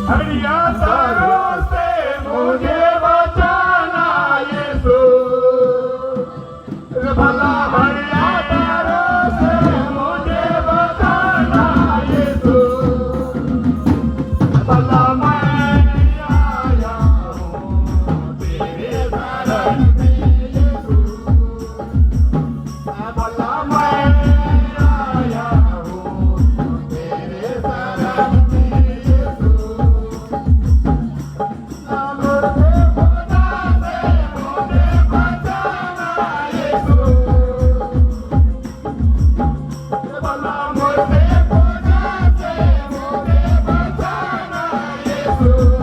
हरिया सारों से मुझे बचाना यीशु भला हरिया सारों से मुझे बचाना यीशु भला मैं आया हूँ तेरे शरण में यीशु भला मैं आया हूँ तेरे शरण में यीशु भला मुझे खुदा से मुझे बचाना यीशु